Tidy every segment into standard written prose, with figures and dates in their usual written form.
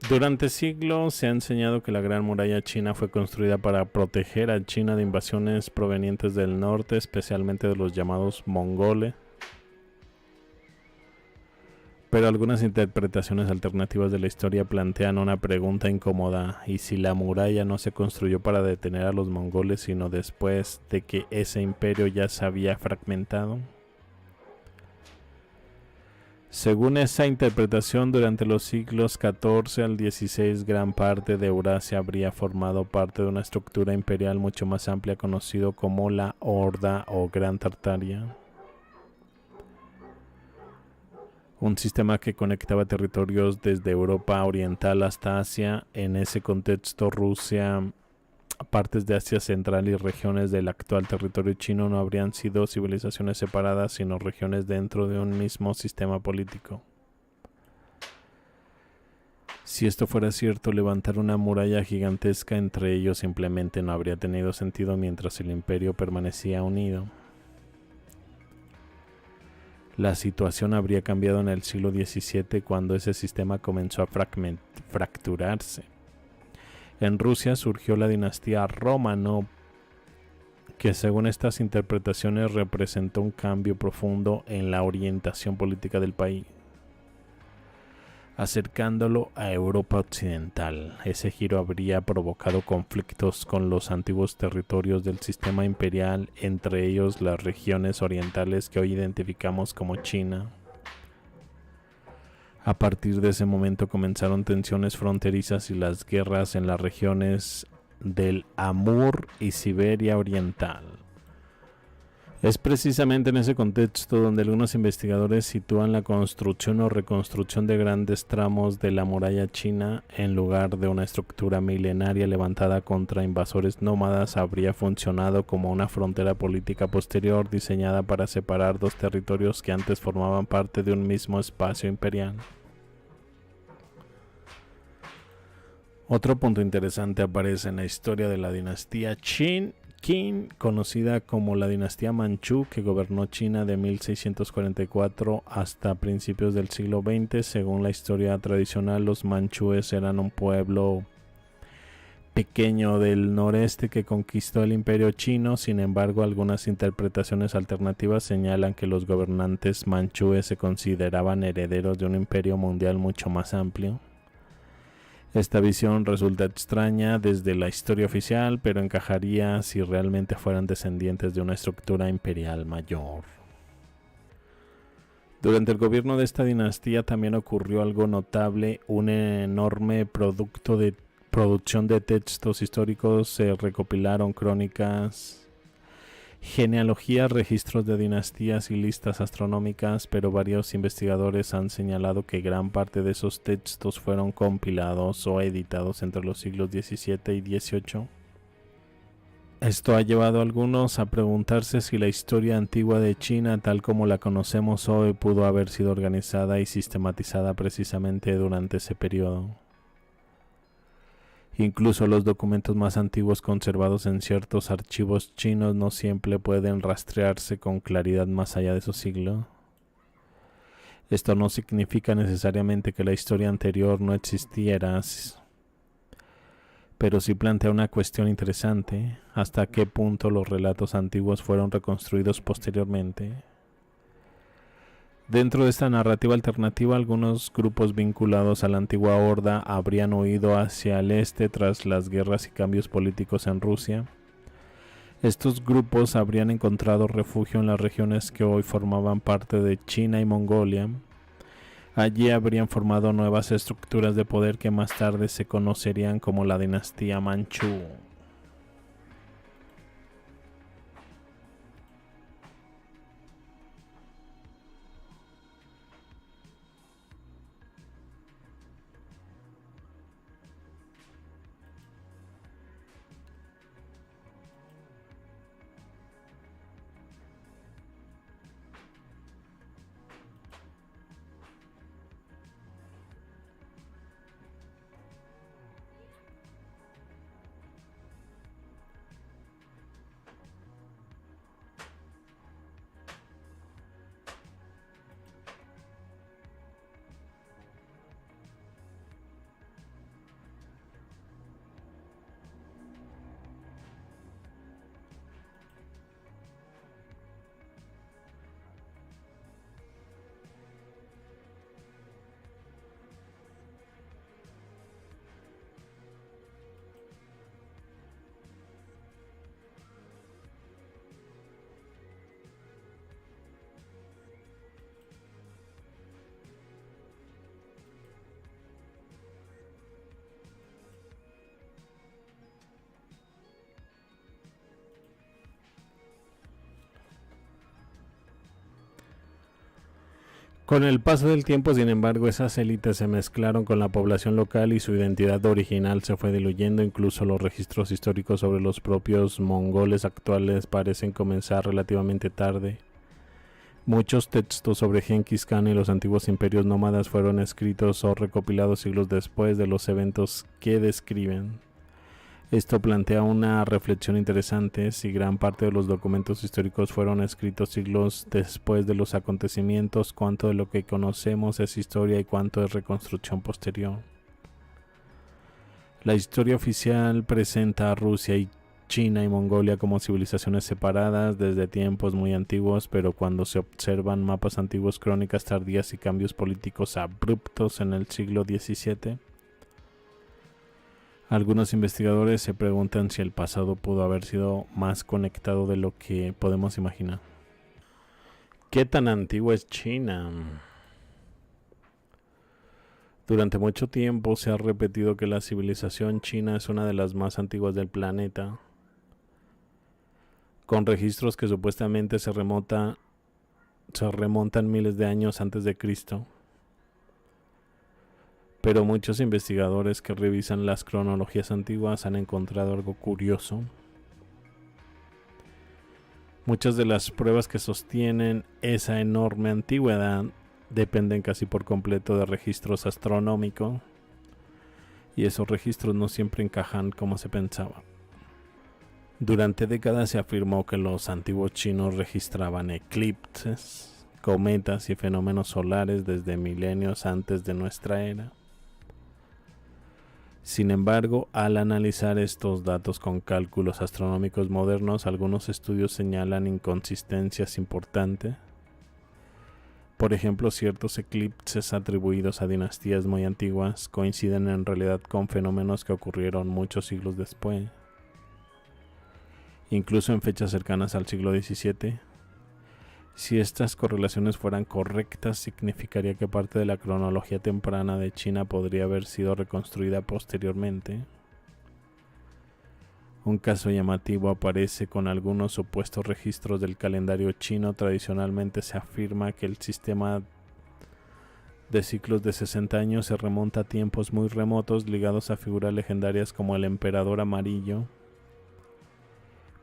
Durante siglos se ha enseñado que la Gran Muralla China fue construida para proteger a China de invasiones provenientes del norte, especialmente de los llamados mongoles. Pero algunas interpretaciones alternativas de la historia plantean una pregunta incómoda: ¿y si la muralla no se construyó para detener a los mongoles, sino después de que ese imperio ya se había fragmentado? Según esa interpretación, durante los siglos XIV al XVI, gran parte de Eurasia habría formado parte de una estructura imperial mucho más amplia, conocido como la Horda o Gran Tartaria. Un sistema que conectaba territorios desde Europa Oriental hasta Asia. En ese contexto, Rusia, partes de Asia Central y regiones del actual territorio chino no habrían sido civilizaciones separadas, sino regiones dentro de un mismo sistema político. Si esto fuera cierto, levantar una muralla gigantesca entre ellos simplemente no habría tenido sentido mientras el imperio permanecía unido. La situación habría cambiado en el siglo XVII, cuando ese sistema comenzó a fracturarse. En Rusia surgió la dinastía Romanov, que según estas interpretaciones representó un cambio profundo en la orientación política del país, acercándolo a Europa occidental. Ese giro habría provocado conflictos con los antiguos territorios del sistema imperial, entre ellos las regiones orientales que hoy identificamos como China. A partir de ese momento comenzaron tensiones fronterizas y las guerras en las regiones del Amur y Siberia Oriental. Es precisamente en ese contexto donde algunos investigadores sitúan la construcción o reconstrucción de grandes tramos de la muralla china. En lugar de una estructura milenaria levantada contra invasores nómadas, habría funcionado como una frontera política posterior diseñada para separar dos territorios que antes formaban parte de un mismo espacio imperial. Otro punto interesante aparece en la historia de la dinastía Qin, conocida como la dinastía Manchú, que gobernó China de 1644 hasta principios del siglo XX. Según la historia tradicional, los manchúes eran un pueblo pequeño del noreste que conquistó el imperio chino. Sin embargo, algunas interpretaciones alternativas señalan que los gobernantes manchúes se consideraban herederos de un imperio mundial mucho más amplio. Esta visión resulta extraña desde la historia oficial, pero encajaría si realmente fueran descendientes de una estructura imperial mayor. Durante el gobierno de esta dinastía también ocurrió algo notable: un enorme producción de textos históricos. Se recopilaron crónicas, genealogías, registros de dinastías y listas astronómicas, pero varios investigadores han señalado que gran parte de esos textos fueron compilados o editados entre los siglos XVII y XVIII. Esto ha llevado a algunos a preguntarse si la historia antigua de China, tal como la conocemos hoy, pudo haber sido organizada y sistematizada precisamente durante ese periodo. Incluso los documentos más antiguos conservados en ciertos archivos chinos no siempre pueden rastrearse con claridad más allá de su siglo. Esto no significa necesariamente que la historia anterior no existiera, pero sí plantea una cuestión interesante: ¿hasta qué punto los relatos antiguos fueron reconstruidos posteriormente? Dentro de esta narrativa alternativa, algunos grupos vinculados a la antigua Horda habrían huido hacia el este tras las guerras y cambios políticos en Rusia. Estos grupos habrían encontrado refugio en las regiones que hoy formaban parte de China y Mongolia. Allí habrían formado nuevas estructuras de poder que más tarde se conocerían como la dinastía Manchú. Con el paso del tiempo, sin embargo, esas élites se mezclaron con la población local y su identidad original se fue diluyendo. Incluso los registros históricos sobre los propios mongoles actuales parecen comenzar relativamente tarde. Muchos textos sobre Genghis Khan y los antiguos imperios nómadas fueron escritos o recopilados siglos después de los eventos que describen. Esto plantea una reflexión interesante: si gran parte de los documentos históricos fueron escritos siglos después de los acontecimientos, cuánto de lo que conocemos es historia y cuánto es reconstrucción posterior. La historia oficial presenta a Rusia y China y Mongolia como civilizaciones separadas desde tiempos muy antiguos, pero cuando se observan mapas antiguos, crónicas tardías y cambios políticos abruptos en el siglo XVII, algunos investigadores se preguntan si el pasado pudo haber sido más conectado de lo que podemos imaginar. ¿Qué tan antigua es China? Durante mucho tiempo se ha repetido que la civilización china es una de las más antiguas del planeta, con registros que supuestamente se remontan miles de años antes de Cristo. Pero muchos investigadores que revisan las cronologías antiguas han encontrado algo curioso. Muchas de las pruebas que sostienen esa enorme antigüedad dependen casi por completo de registros astronómicos, y esos registros no siempre encajan como se pensaba. Durante décadas se afirmó que los antiguos chinos registraban eclipses, cometas y fenómenos solares desde milenios antes de nuestra era. Sin embargo, al analizar estos datos con cálculos astronómicos modernos, algunos estudios señalan inconsistencias importantes. Por ejemplo, ciertos eclipses atribuidos a dinastías muy antiguas coinciden en realidad con fenómenos que ocurrieron muchos siglos después. Incluso en fechas cercanas al siglo XVII. Si estas correlaciones fueran correctas, significaría que parte de la cronología temprana de China podría haber sido reconstruida posteriormente. Un caso llamativo aparece con algunos supuestos registros del calendario chino. Tradicionalmente se afirma que el sistema de ciclos de 60 años se remonta a tiempos muy remotos ligados a figuras legendarias como el emperador amarillo.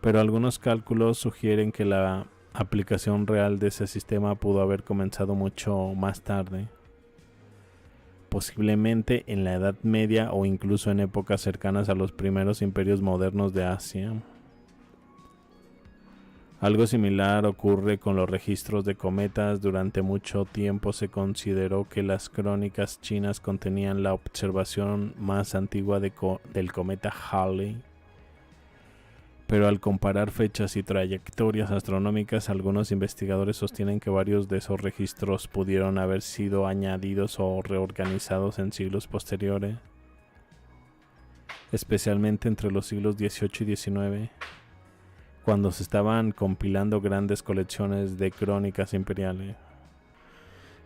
Pero algunos cálculos sugieren que la aplicación real de ese sistema pudo haber comenzado mucho más tarde, posiblemente en la Edad Media o incluso en épocas cercanas a los primeros imperios modernos de Asia. Algo similar ocurre con los registros de cometas. Durante mucho tiempo se consideró que las crónicas chinas contenían la observación más antigua del cometa Halley. Pero al comparar fechas y trayectorias astronómicas, algunos investigadores sostienen que varios de esos registros pudieron haber sido añadidos o reorganizados en siglos posteriores, especialmente entre los siglos XVIII y XIX, cuando se estaban compilando grandes colecciones de crónicas imperiales.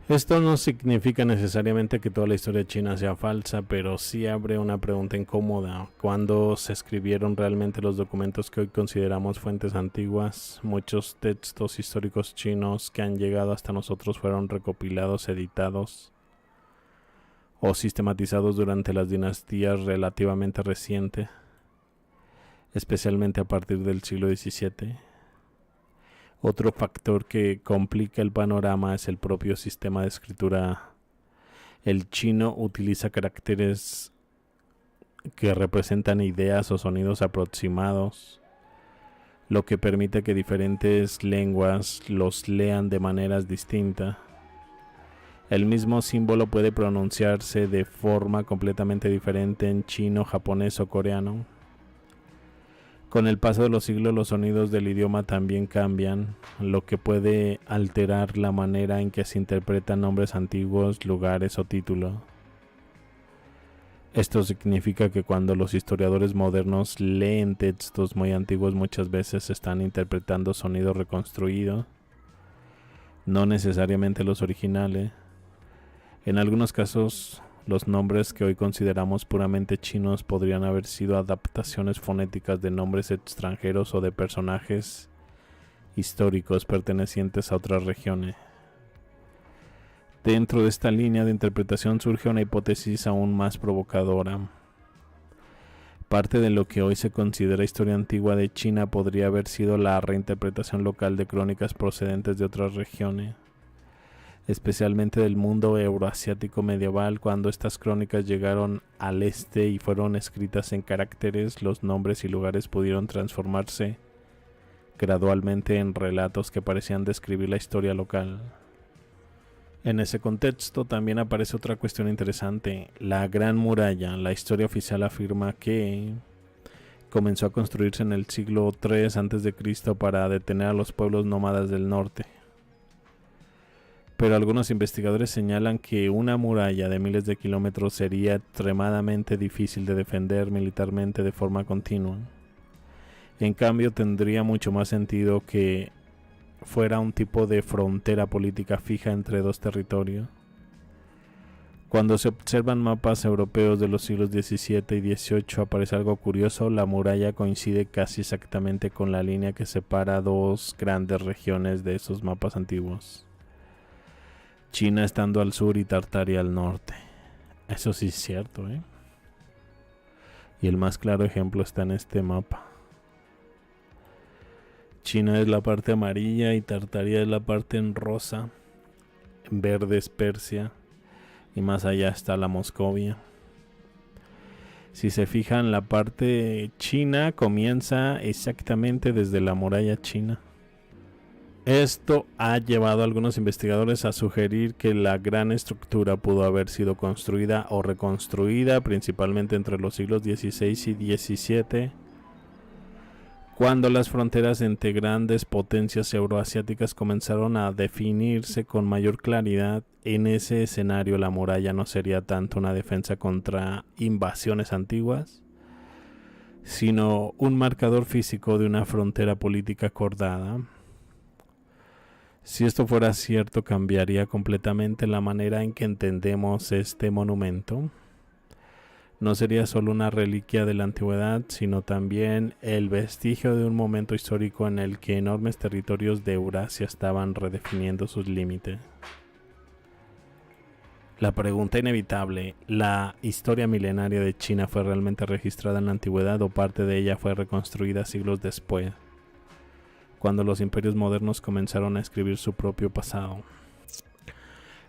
Esto no significa necesariamente que toda la historia china sea falsa, pero sí abre una pregunta incómoda. ¿Cuándo se escribieron realmente los documentos que hoy consideramos fuentes antiguas? Muchos textos históricos chinos que han llegado hasta nosotros fueron recopilados, editados o sistematizados durante las dinastías relativamente recientes, especialmente a partir del siglo XVII. Otro factor que complica el panorama es el propio sistema de escritura. El chino utiliza caracteres que representan ideas o sonidos aproximados, lo que permite que diferentes lenguas los lean de maneras distintas. El mismo símbolo puede pronunciarse de forma completamente diferente en chino, japonés o coreano. Con el paso de los siglos, los sonidos del idioma también cambian, lo que puede alterar la manera en que se interpretan nombres antiguos, lugares o títulos. Esto significa que cuando los historiadores modernos leen textos muy antiguos, muchas veces están interpretando sonidos reconstruidos, no necesariamente los originales. En algunos casos, los nombres que hoy consideramos puramente chinos podrían haber sido adaptaciones fonéticas de nombres extranjeros o de personajes históricos pertenecientes a otras regiones. Dentro de esta línea de interpretación surge una hipótesis aún más provocadora. Parte de lo que hoy se considera historia antigua de China podría haber sido la reinterpretación local de crónicas procedentes de otras regiones, especialmente del mundo euroasiático medieval. Cuando estas crónicas llegaron al este y fueron escritas en caracteres, los nombres y lugares pudieron transformarse gradualmente en relatos que parecían describir la historia local. En ese contexto también aparece otra cuestión interesante: la Gran Muralla. La historia oficial afirma que comenzó a construirse en el siglo III a.C. para detener a los pueblos nómadas del norte. Pero algunos investigadores señalan que una muralla de miles de kilómetros sería extremadamente difícil de defender militarmente de forma continua. En cambio, tendría mucho más sentido que fuera un tipo de frontera política fija entre dos territorios. Cuando se observan mapas europeos de los siglos XVII y XVIII aparece algo curioso: la muralla coincide casi exactamente con la línea que separa dos grandes regiones de esos mapas antiguos, China estando al sur y Tartaria al norte. Eso sí es cierto, ¿eh? Y el más claro ejemplo está en este mapa. China es la parte amarilla y Tartaria es la parte en rosa. En verde es Persia y más allá está la Moscovia. Si se fijan, la parte china comienza exactamente desde la muralla china. Esto ha llevado a algunos investigadores a sugerir que la gran estructura pudo haber sido construida o reconstruida principalmente entre los siglos XVI y XVII, cuando las fronteras entre grandes potencias euroasiáticas comenzaron a definirse con mayor claridad. En ese escenario, la muralla no sería tanto una defensa contra invasiones antiguas, sino un marcador físico de una frontera política acordada. Si esto fuera cierto, cambiaría completamente la manera en que entendemos este monumento. No sería solo una reliquia de la antigüedad, sino también el vestigio de un momento histórico en el que enormes territorios de Eurasia estaban redefiniendo sus límites. La pregunta inevitable: ¿la historia milenaria de China fue realmente registrada en la antigüedad o parte de ella fue reconstruida siglos después, cuando los imperios modernos comenzaron a escribir su propio pasado?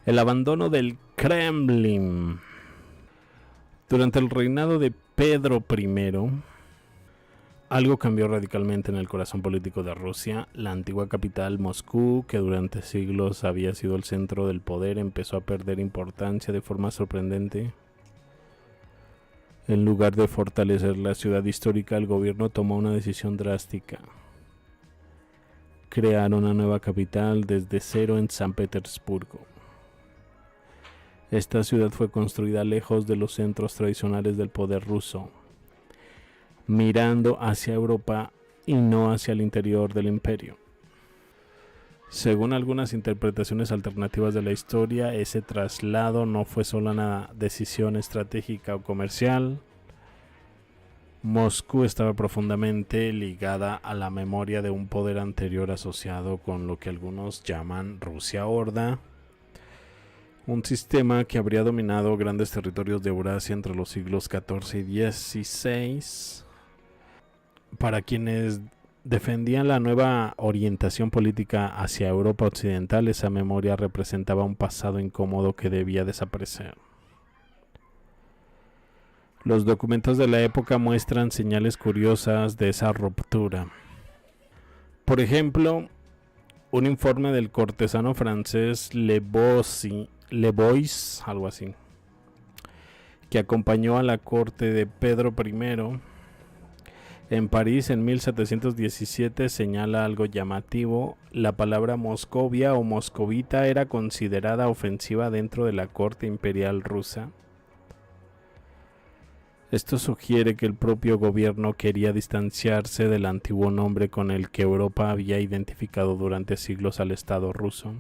El abandono del Kremlin. Durante el reinado de Pedro I, algo cambió radicalmente en el corazón político de Rusia. La antigua capital, Moscú, que durante siglos había sido el centro del poder, empezó a perder importancia de forma sorprendente. En lugar de fortalecer la ciudad histórica, el gobierno tomó una decisión drástica: crear una nueva capital desde cero en San Petersburgo. Esta ciudad fue construida lejos de los centros tradicionales del poder ruso, mirando hacia Europa y no hacia el interior del imperio. Según algunas interpretaciones alternativas de la historia, ese traslado no fue solo una decisión estratégica o comercial. Moscú estaba profundamente ligada a la memoria de un poder anterior asociado con lo que algunos llaman Rusia Horda, un sistema que habría dominado grandes territorios de Eurasia entre los siglos XIV y XVI. Para quienes defendían la nueva orientación política hacia Europa occidental, esa memoria representaba un pasado incómodo que debía desaparecer. Los documentos de la época muestran señales curiosas de esa ruptura. Por ejemplo, un informe del cortesano francés Levois, algo así, que acompañó a la corte de Pedro I en París en 1717, señala algo llamativo: la palabra Moscovia o moscovita era considerada ofensiva dentro de la corte imperial rusa. Esto sugiere que el propio gobierno quería distanciarse del antiguo nombre con el que Europa había identificado durante siglos al Estado ruso.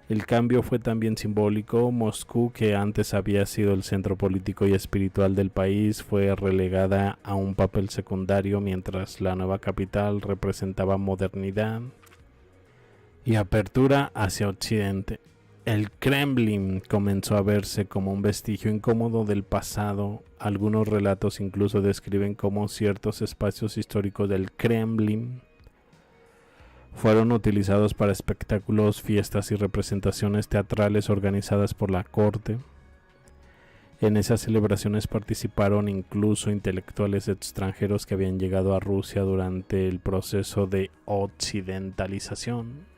El cambio fue también simbólico. Moscú, que antes había sido el centro político y espiritual del país, fue relegada a un papel secundario, mientras la nueva capital representaba modernidad, y apertura hacia Occidente. El Kremlin comenzó a verse como un vestigio incómodo del pasado. Algunos relatos incluso describen cómo ciertos espacios históricos del Kremlin fueron utilizados para espectáculos, fiestas y representaciones teatrales organizadas por la corte. En esas celebraciones participaron incluso intelectuales extranjeros que habían llegado a Rusia durante el proceso de occidentalización.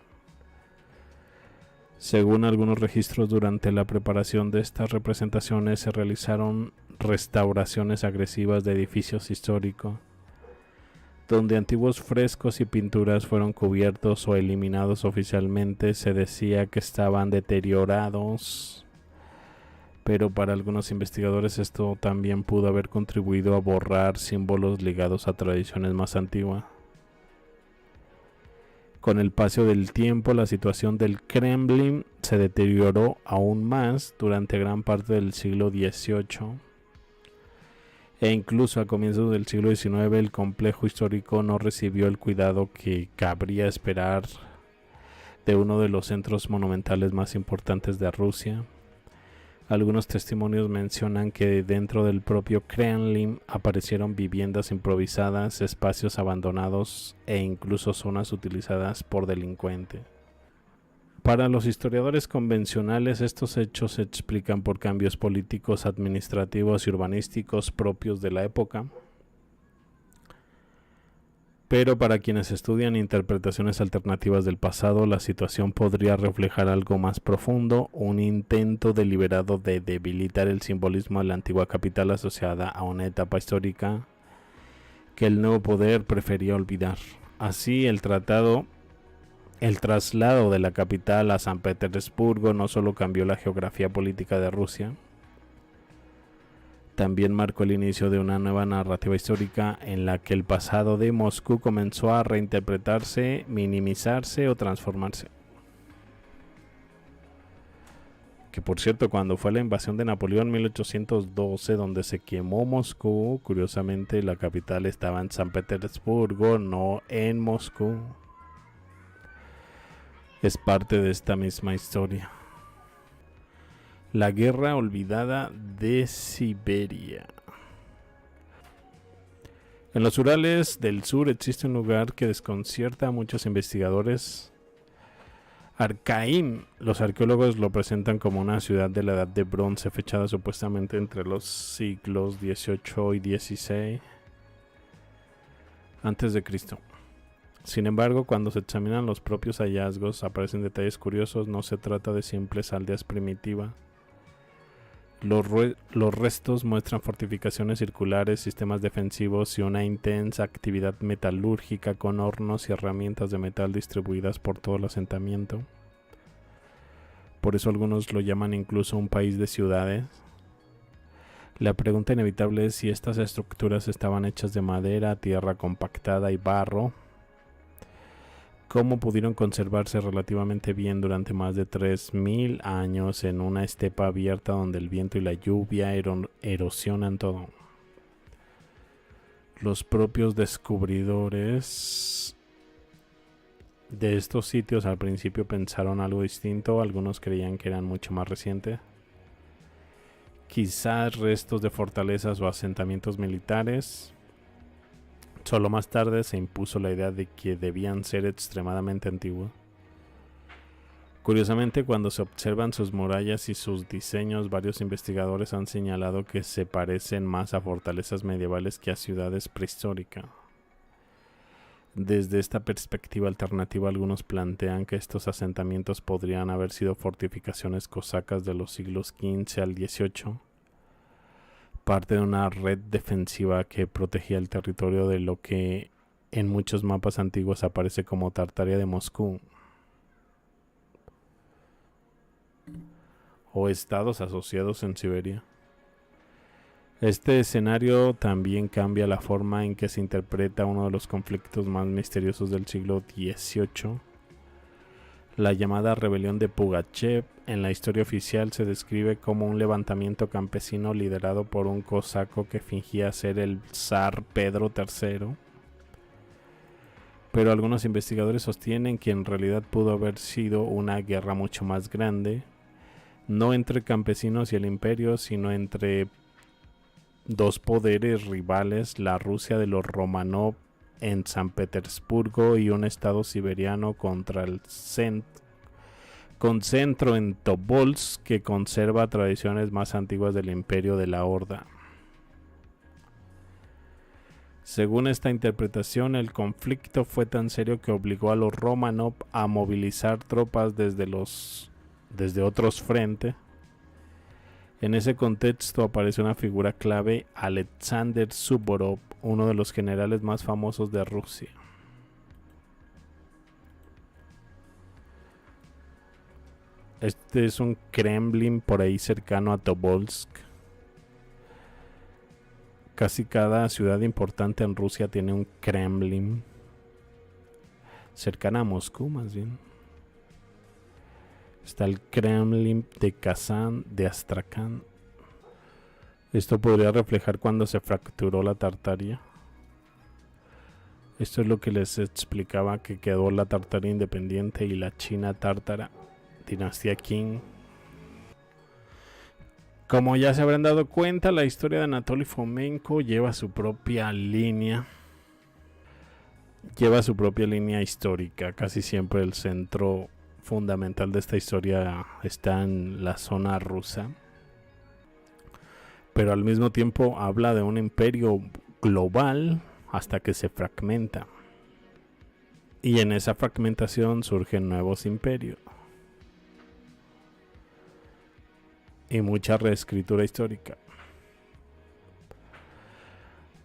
Según algunos registros, durante la preparación de estas representaciones se realizaron restauraciones agresivas de edificios históricos, donde antiguos frescos y pinturas fueron cubiertos o eliminados oficialmente. Se decía que estaban deteriorados, pero para algunos investigadores esto también pudo haber contribuido a borrar símbolos ligados a tradiciones más antiguas. Con el paso del tiempo, la situación del Kremlin se deterioró aún más durante gran parte del siglo XVIII. E incluso a comienzos del siglo XIX el complejo histórico no recibió el cuidado que cabría esperar de uno de los centros monumentales más importantes de Rusia. Algunos testimonios mencionan que dentro del propio Kremlin aparecieron viviendas improvisadas, espacios abandonados e incluso zonas utilizadas por delincuentes. Para los historiadores convencionales, estos hechos se explican por cambios políticos, administrativos y urbanísticos propios de la época. Pero para quienes estudian interpretaciones alternativas del pasado, la situación podría reflejar algo más profundo, un intento deliberado de debilitar el simbolismo de la antigua capital asociada a una etapa histórica que el nuevo poder prefería olvidar. Así, el traslado de la capital a San Petersburgo no solo cambió la geografía política de Rusia, también marcó el inicio de una nueva narrativa histórica en la que el pasado de Moscú comenzó a reinterpretarse, minimizarse o transformarse. Que por cierto, cuando fue la invasión de Napoleón en 1812, donde se quemó Moscú, curiosamente la capital estaba en San Petersburgo, no en Moscú. Es parte de esta misma historia. La guerra olvidada de Siberia. En los Urales del sur existe un lugar que desconcierta a muchos investigadores. Arkaim. Los arqueólogos lo presentan como una ciudad de la Edad de Bronce, fechada supuestamente entre los siglos XVIII y XVI antes de Cristo. Sin embargo, cuando se examinan los propios hallazgos, aparecen detalles curiosos. No se trata de simples aldeas primitivas. Los restos muestran fortificaciones circulares, sistemas defensivos y una intensa actividad metalúrgica con hornos y herramientas de metal distribuidas por todo el asentamiento. Por eso algunos lo llaman incluso un país de ciudades. La pregunta inevitable es si estas estructuras estaban hechas de madera, tierra compactada y barro. ¿Cómo pudieron conservarse relativamente bien durante más de 3000 años en una estepa abierta donde el viento y la lluvia erosionan todo? Los propios descubridores de estos sitios al principio pensaron algo distinto. Algunos creían que eran mucho más recientes. Quizás restos de fortalezas o asentamientos militares. Solo más tarde se impuso la idea de que debían ser extremadamente antiguos. Curiosamente, cuando se observan sus murallas y sus diseños, varios investigadores han señalado que se parecen más a fortalezas medievales que a ciudades prehistóricas. Desde esta perspectiva alternativa, algunos plantean que estos asentamientos podrían haber sido fortificaciones cosacas de los siglos XV al XVIII, parte de una red defensiva que protegía el territorio de lo que en muchos mapas antiguos aparece como Tartaria de Moscú, o estados asociados en Siberia. Este escenario también cambia la forma en que se interpreta uno de los conflictos más misteriosos del siglo XVIII, la llamada rebelión de Pugachev. En la historia oficial se describe como un levantamiento campesino liderado por un cosaco que fingía ser el zar Pedro III. pero algunos investigadores sostienen que en realidad pudo haber sido una guerra mucho más grande, no entre campesinos y el imperio, sino entre dos poderes rivales, la Rusia de los Romanov en San Petersburgo y un estado siberiano contra el con centro en Tobolsk, que conserva tradiciones más antiguas del imperio de la Horda. Según esta interpretación, el conflicto fue tan serio que obligó a los Romanov a movilizar tropas desde otros frentes. En ese contexto aparece una figura clave, Alexander Suvorov, uno de los generales más famosos de Rusia. Este es un Kremlin por ahí cercano a Tobolsk. Casi cada ciudad importante en Rusia tiene un Kremlin. Cercana a Moscú, más bien. Está el Kremlin de Kazán, de Astrakán. Esto podría reflejar cuando se fracturó la Tartaria. Esto es lo que les explicaba, que quedó la Tartaria independiente y la China tártara, dinastía Qin. Como ya se habrán dado cuenta, la historia de Anatoly Fomenko lleva su propia línea. Lleva su propia línea histórica. Casi siempre el centro fundamental de esta historia está en la zona rusa. Pero al mismo tiempo habla de un imperio global hasta que se fragmenta. Y en esa fragmentación surgen nuevos imperios. Y mucha reescritura histórica.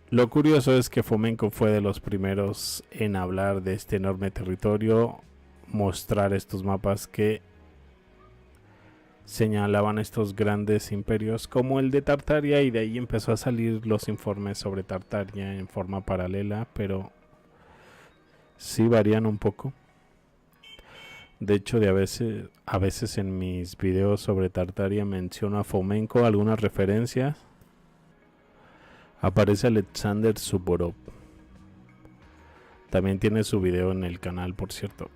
Lo curioso es que Fomenko fue de los primeros en hablar de este enorme territorio, mostrar estos mapas que señalaban estos grandes imperios como el de Tartaria, y de ahí empezó a salir los informes sobre Tartaria en forma paralela, pero sí varían un poco. De hecho, a veces en mis videos sobre Tartaria menciono a Fomenko algunas referencias. Aparece Alexander Suvorov. También tiene su video en el canal, por cierto.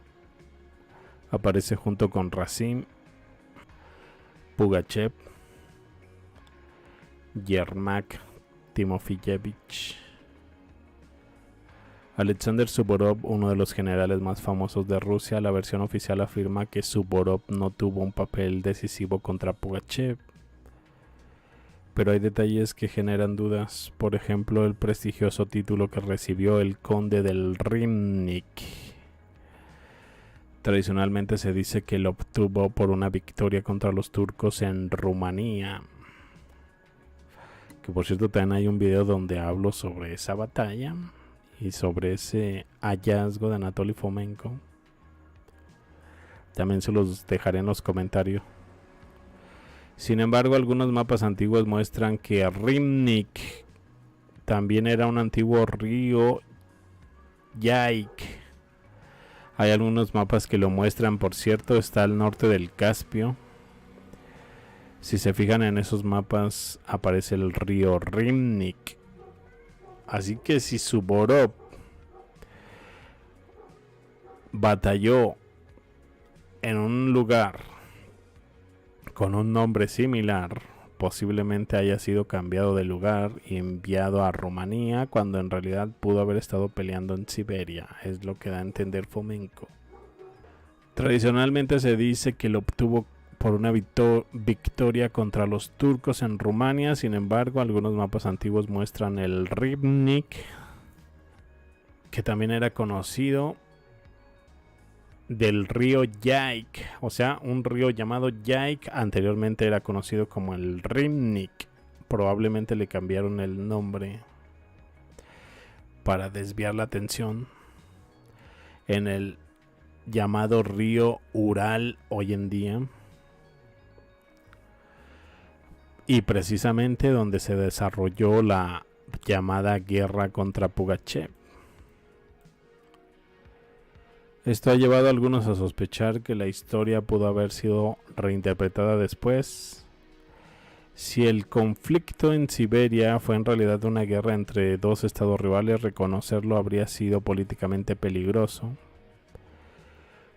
Aparece junto con Razin, Pugachev, Yermak, Timofeyevich. Alexander Suvorov, uno de los generales más famosos de Rusia, la versión oficial afirma que Suvorov no tuvo un papel decisivo contra Pugachev. Pero hay detalles que generan dudas. Por ejemplo, el prestigioso título que recibió el conde del Rymnik. Tradicionalmente se dice que lo obtuvo por una victoria contra los turcos en Rumanía. Que por cierto también hay un video donde hablo sobre esa batalla y sobre ese hallazgo de Anatoly Fomenko. También se los dejaré en los comentarios. Sin embargo, algunos mapas antiguos muestran que Rymnik también era un antiguo río Yaik. Hay algunos mapas que lo muestran, por cierto, está al norte del Caspio. Si se fijan en esos mapas aparece el río Rymnik. Así que si Suvorov batalló en un lugar con un nombre similar, posiblemente haya sido cambiado de lugar y enviado a Rumanía, cuando en realidad pudo haber estado peleando en Siberia, es lo que da a entender Fomenko. Tradicionalmente se dice que lo obtuvo por una victoria contra los turcos en Rumania. Sin embargo, algunos mapas antiguos muestran el Rymnik, que también era conocido del río Yaik, o sea, un río llamado Yaik anteriormente era conocido como el Rymnik. Probablemente le cambiaron el nombre para desviar la atención en el llamado río Ural hoy en día, y precisamente donde se desarrolló la llamada guerra contra Pugachev. Esto ha llevado a algunos a sospechar que la historia pudo haber sido reinterpretada después. Si el conflicto en Siberia fue en realidad una guerra entre dos estados rivales, reconocerlo habría sido políticamente peligroso.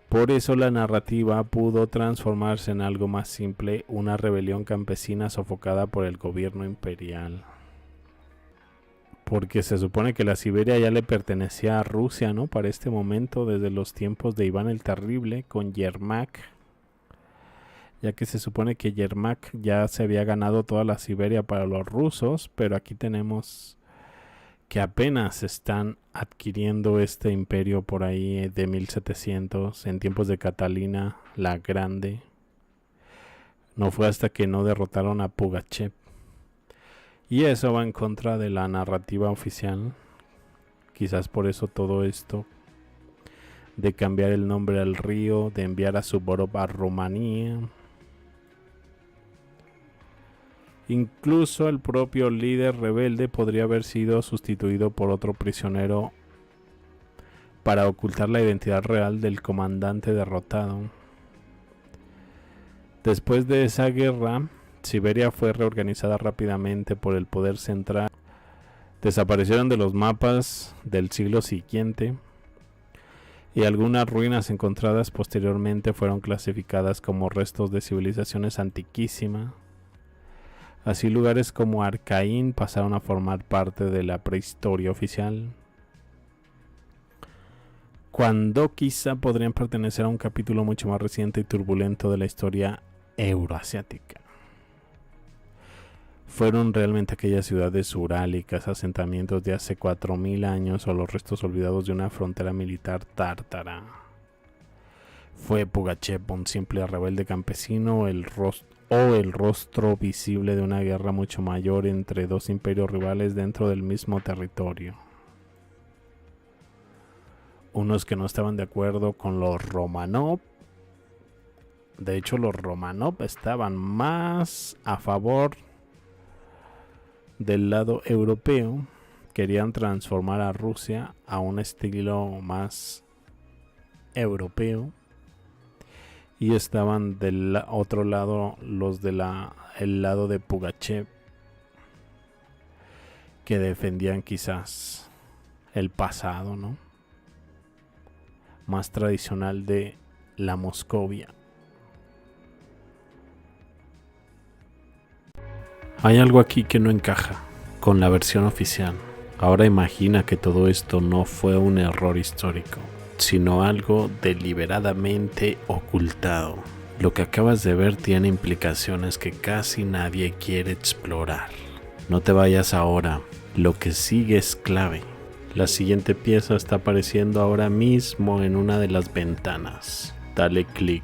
Por eso la narrativa pudo transformarse en algo más simple, una rebelión campesina sofocada por el gobierno imperial. Porque se supone que la Siberia ya le pertenecía a Rusia, ¿no? Para este momento, desde los tiempos de Iván el Terrible con Yermak. Ya que se supone que Yermak ya se había ganado toda la Siberia para los rusos, pero aquí tenemos que apenas están adquiriendo este imperio por ahí de 1700, en tiempos de Catalina la Grande. No fue hasta que no derrotaron a Pugachev. Y eso va en contra de la narrativa oficial. Quizás por eso todo esto de cambiar el nombre al río, de enviar a Suvorov a Rumanía. Incluso el propio líder rebelde podría haber sido sustituido por otro prisionero para ocultar la identidad real del comandante derrotado. Después de esa guerra, Siberia fue reorganizada rápidamente por el poder central. Desaparecieron de los mapas del siglo siguiente y algunas ruinas encontradas posteriormente fueron clasificadas como restos de civilizaciones antiquísimas. Así lugares como Arcaín pasaron a formar parte de la prehistoria oficial, cuando quizá podrían pertenecer a un capítulo mucho más reciente y turbulento de la historia euroasiática. ¿Fueron realmente aquellas ciudades urálicas, asentamientos de hace 4000 años o los restos olvidados de una frontera militar tártara? ¿Fue Pugachev un simple rebelde campesino o el rostro visible de una guerra mucho mayor entre dos imperios rivales dentro del mismo territorio? Unos que no estaban de acuerdo con los Romanov. De hecho, los Romanov estaban más a favor del lado europeo. Querían transformar a Rusia a un estilo más europeo. Y estaban del otro lado los de el lado de Pugachev, que defendían quizás el pasado, ¿no? Más tradicional de la Moscovia. Hay algo aquí que no encaja con la versión oficial. Ahora imagina que todo esto no fue un error histórico, sino algo deliberadamente ocultado. Lo que acabas de ver tiene implicaciones que casi nadie quiere explorar. No te vayas ahora, lo que sigue es clave. La siguiente pieza está apareciendo ahora mismo en una de las ventanas. Dale clic.